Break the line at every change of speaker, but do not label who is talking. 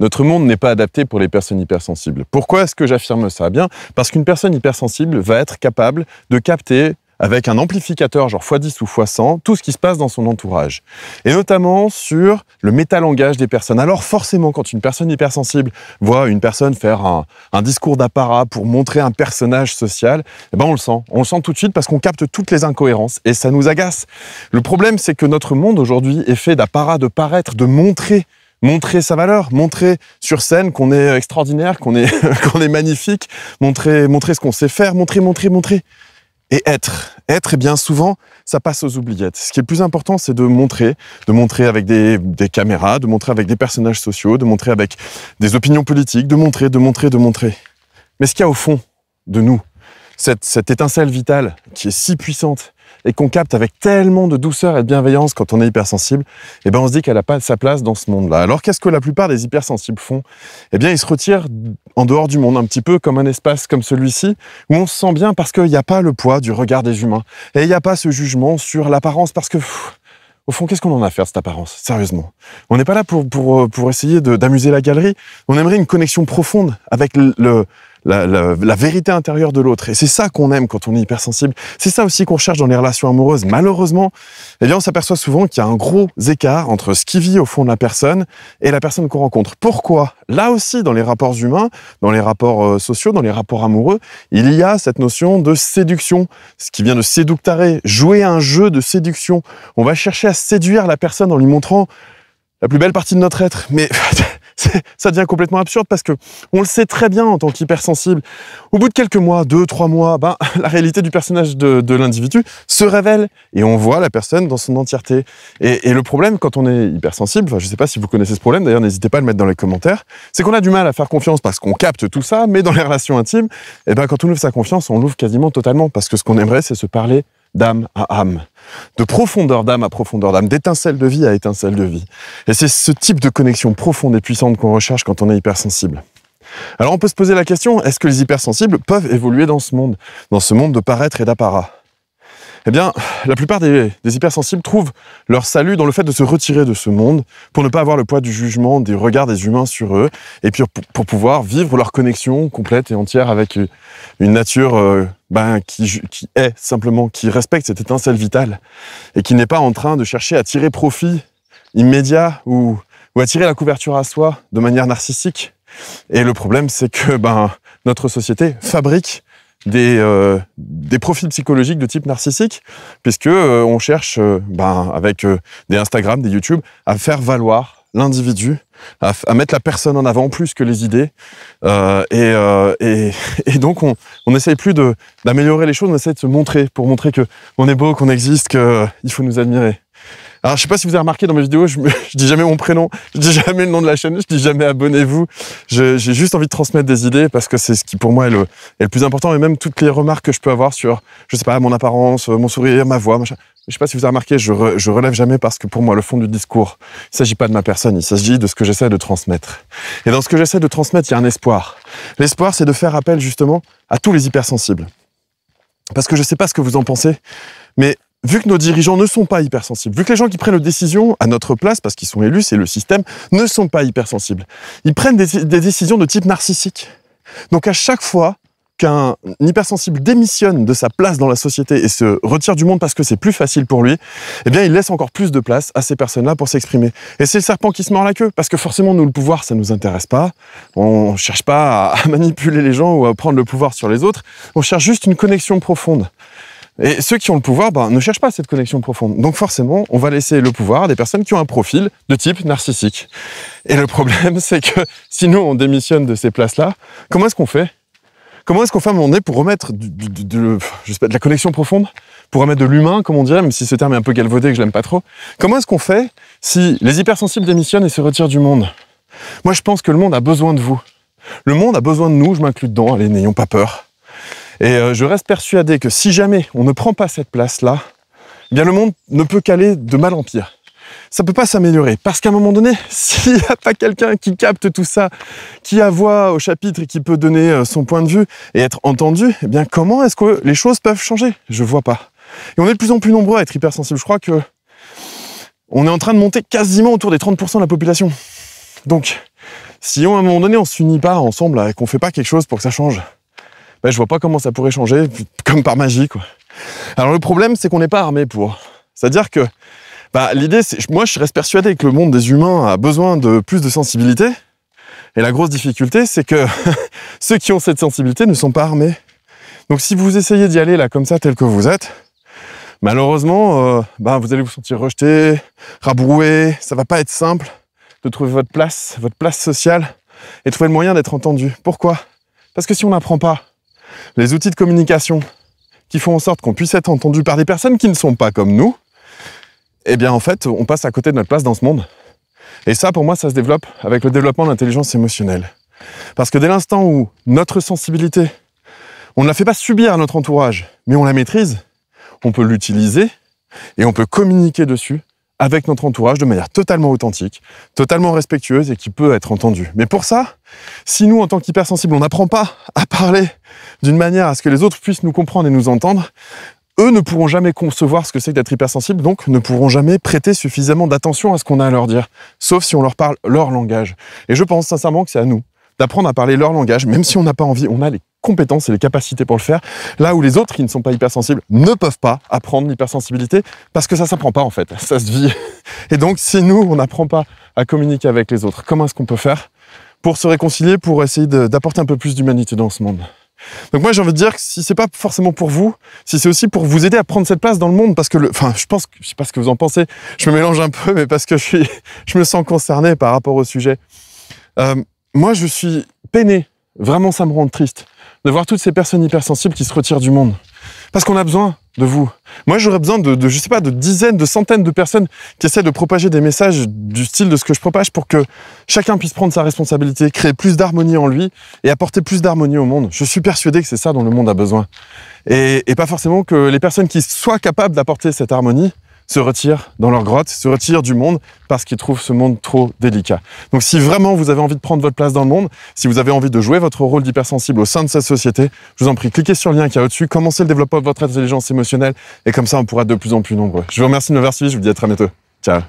Notre monde n'est pas adapté pour les personnes hypersensibles. Pourquoi est-ce que j'affirme ça? Bien, parce qu'une personne hypersensible va être capable de capter avec un amplificateur genre x10 ou x100, tout ce qui se passe dans son entourage. Et notamment sur le métalangage des personnes. Alors forcément, quand une personne hypersensible voit une personne faire un discours d'apparat pour montrer un personnage social, eh ben on le sent. On le sent tout de suite parce qu'on capte toutes les incohérences et ça nous agace. Le problème, c'est que notre monde aujourd'hui est fait d'apparat, de paraître, de montrer sa valeur, montrer sur scène qu'on est extraordinaire, qu'on est, qu'on est magnifique, montrer ce qu'on sait faire, montrer. Et être, et bien souvent, ça passe aux oubliettes. Ce qui est le plus important, c'est de montrer avec des caméras, de montrer avec des personnages sociaux, de montrer avec des opinions politiques, de montrer. Mais ce qu'il y a au fond de nous, cette étincelle vitale qui est si puissante et qu'on capte avec tellement de douceur et de bienveillance quand on est hypersensible, eh ben on se dit qu'elle n'a pas sa place dans ce monde-là. Alors qu'est-ce que la plupart des hypersensibles font? Eh bien, ils se retirent en dehors du monde, un petit peu comme un espace comme celui-ci, où on se sent bien parce qu'il n'y a pas le poids du regard des humains. Et il n'y a pas ce jugement sur l'apparence parce que, au fond, qu'est-ce qu'on en a à faire, cette apparence? Sérieusement. On n'est pas là pour essayer d'amuser la galerie. On aimerait une connexion profonde avec la vérité intérieure de l'autre. Et c'est ça qu'on aime quand on est hypersensible. C'est ça aussi qu'on cherche dans les relations amoureuses. Malheureusement, eh bien, on s'aperçoit souvent qu'il y a un gros écart entre ce qui vit au fond de la personne et la personne qu'on rencontre. Pourquoi? Là aussi, dans les rapports humains, dans les rapports sociaux, dans les rapports amoureux, il y a cette notion de séduction, ce qui vient de séductare, jouer à un jeu de séduction. On va chercher à séduire la personne en lui montrant la plus belle partie de notre être. Mais ça devient complètement absurde parce que on le sait très bien en tant qu'hypersensible. Au bout de quelques mois, 2-3 mois, la réalité du personnage de l'individu se révèle et on voit la personne dans son entièreté. Et le problème quand on est hypersensible, je ne sais pas si vous connaissez ce problème, d'ailleurs n'hésitez pas à le mettre dans les commentaires, c'est qu'on a du mal à faire confiance parce qu'on capte tout ça, mais dans les relations intimes, quand on ouvre sa confiance, on l'ouvre quasiment totalement parce que ce qu'on aimerait, c'est se parler d'âme à âme, de profondeur d'âme à profondeur d'âme, d'étincelle de vie à étincelle de vie. Et c'est ce type de connexion profonde et puissante qu'on recherche quand on est hypersensible. Alors on peut se poser la question, est-ce que les hypersensibles peuvent évoluer dans ce monde de paraître et d'apparat? Eh bien, la plupart des hypersensibles trouvent leur salut dans le fait de se retirer de ce monde pour ne pas avoir le poids du jugement, des regards des humains sur eux, et puis pour pouvoir vivre leur connexion complète et entière avec une nature qui est simplement, qui respecte cette étincelle vitale et qui n'est pas en train de chercher à tirer profit immédiat ou à tirer la couverture à soi de manière narcissique. Et le problème, c'est que notre société fabrique des profils psychologiques de type narcissique, puisque on cherche avec des Instagram, des YouTube, à faire valoir l'individu, à mettre la personne en avant plus que les idées, et donc on essaye plus d'améliorer les choses, on essaie de se montrer, pour montrer que on est beau, qu'on existe, qu'il faut nous admirer. Alors, je sais pas si vous avez remarqué dans mes vidéos, je dis jamais mon prénom, je dis jamais le nom de la chaîne, je dis jamais abonnez-vous. J'ai juste envie de transmettre des idées parce que c'est ce qui, pour moi, est le plus important. Et même toutes les remarques que je peux avoir sur, je sais pas, mon apparence, mon sourire, ma voix, machin. Je sais pas si vous avez remarqué, je relève jamais parce que pour moi, le fond du discours, il s'agit pas de ma personne, il s'agit de ce que j'essaie de transmettre. Et dans ce que j'essaie de transmettre, il y a un espoir. L'espoir, c'est de faire appel, justement, à tous les hypersensibles. Parce que je sais pas ce que vous en pensez, mais vu que nos dirigeants ne sont pas hypersensibles, vu que les gens qui prennent les décisions à notre place, parce qu'ils sont élus, c'est le système, ne sont pas hypersensibles, ils prennent des décisions de type narcissique. Donc à chaque fois qu'un hypersensible démissionne de sa place dans la société et se retire du monde parce que c'est plus facile pour lui, eh bien il laisse encore plus de place à ces personnes-là pour s'exprimer. Et c'est le serpent qui se mord la queue, parce que forcément nous, le pouvoir, ça nous intéresse pas. On cherche pas à manipuler les gens ou à prendre le pouvoir sur les autres, on cherche juste une connexion profonde. Et ceux qui ont le pouvoir ne cherchent pas cette connexion profonde. Donc forcément, on va laisser le pouvoir à des personnes qui ont un profil de type narcissique. Et le problème, c'est que si nous, on démissionne de ces places-là, comment est-ce qu'on fait? Comment est-ce qu'on fait à un moment donné pour remettre de la connexion profonde, pour remettre de l'humain, comme on dirait, même si ce terme est un peu galvaudé et que je l'aime pas trop? Comment est-ce qu'on fait si les hypersensibles démissionnent et se retirent du monde? Moi, je pense que le monde a besoin de vous. Le monde a besoin de nous, je m'inclus dedans, allez, n'ayons pas peur. Et je reste persuadé que si jamais on ne prend pas cette place-là, eh bien le monde ne peut qu'aller de mal en pire. Ça ne peut pas s'améliorer. Parce qu'à un moment donné, s'il n'y a pas quelqu'un qui capte tout ça, qui a voix au chapitre et qui peut donner son point de vue et être entendu, eh bien comment est-ce que les choses peuvent changer? Je ne vois pas. Et on est de plus en plus nombreux à être hypersensibles. Je crois que on est en train de monter quasiment autour des 30% de la population. Donc, Si à un moment donné on s'unit pas ensemble et qu'on fait pas quelque chose pour que ça change, ben, je vois pas comment ça pourrait changer, comme par magie, quoi. Alors le problème, c'est qu'on n'est pas armé pour. C'est-à-dire que l'idée, c'est, moi je reste persuadé que le monde des humains a besoin de plus de sensibilité. Et la grosse difficulté, c'est que ceux qui ont cette sensibilité ne sont pas armés. Donc si vous essayez d'y aller là comme ça, tel que vous êtes, malheureusement, vous allez vous sentir rejeté, rabroué. Ça va pas être simple de trouver votre place sociale et trouver le moyen d'être entendu. Pourquoi ? Parce que si on n'apprend pas les outils de communication qui font en sorte qu'on puisse être entendu par des personnes qui ne sont pas comme nous, eh bien en fait, on passe à côté de notre place dans ce monde. Et ça, pour moi, ça se développe avec le développement de l'intelligence émotionnelle. Parce que dès l'instant où notre sensibilité, on ne la fait pas subir à notre entourage, mais on la maîtrise, on peut l'utiliser et on peut communiquer dessus avec notre entourage de manière totalement authentique, totalement respectueuse et qui peut être entendue. Mais pour ça, si nous, en tant qu'hypersensibles, on n'apprend pas à parler d'une manière à ce que les autres puissent nous comprendre et nous entendre, eux ne pourront jamais concevoir ce que c'est d'être hypersensible, donc ne pourront jamais prêter suffisamment d'attention à ce qu'on a à leur dire, sauf si on leur parle leur langage. Et je pense sincèrement que c'est à nous d'apprendre à parler leur langage, même si on n'a pas envie, on a les compétences et les capacités pour le faire, là où les autres qui ne sont pas hypersensibles ne peuvent pas apprendre l'hypersensibilité, parce que ça s'apprend pas en fait, ça se vit. Et donc si nous, on n'apprend pas à communiquer avec les autres, comment est-ce qu'on peut faire pour se réconcilier, pour essayer d'apporter un peu plus d'humanité dans ce monde ? Donc moi j'ai envie de dire que si c'est pas forcément pour vous, si c'est aussi pour vous aider à prendre cette place dans le monde, parce que je pense que, je sais pas ce que vous en pensez, je me mélange un peu, mais parce que je me sens concerné par rapport au sujet. Moi je suis peiné, vraiment ça me rend triste, de voir toutes ces personnes hypersensibles qui se retirent du monde. Parce qu'on a besoin de vous. Moi, j'aurais besoin de je sais pas, de dizaines, de centaines de personnes qui essaient de propager des messages du style de ce que je propage pour que chacun puisse prendre sa responsabilité, créer plus d'harmonie en lui et apporter plus d'harmonie au monde. Je suis persuadé que c'est ça dont le monde a besoin. Et pas forcément que les personnes qui soient capables d'apporter cette harmonie se retirent dans leur grotte, se retirent du monde parce qu'ils trouvent ce monde trop délicat. Donc si vraiment vous avez envie de prendre votre place dans le monde, si vous avez envie de jouer votre rôle d'hypersensible au sein de cette société, je vous en prie, cliquez sur le lien qui est au-dessus, commencez le développement de votre intelligence émotionnelle et comme ça on pourra être de plus en plus nombreux. Je vous remercie de m'avoir suivi, je vous dis à très bientôt. Ciao.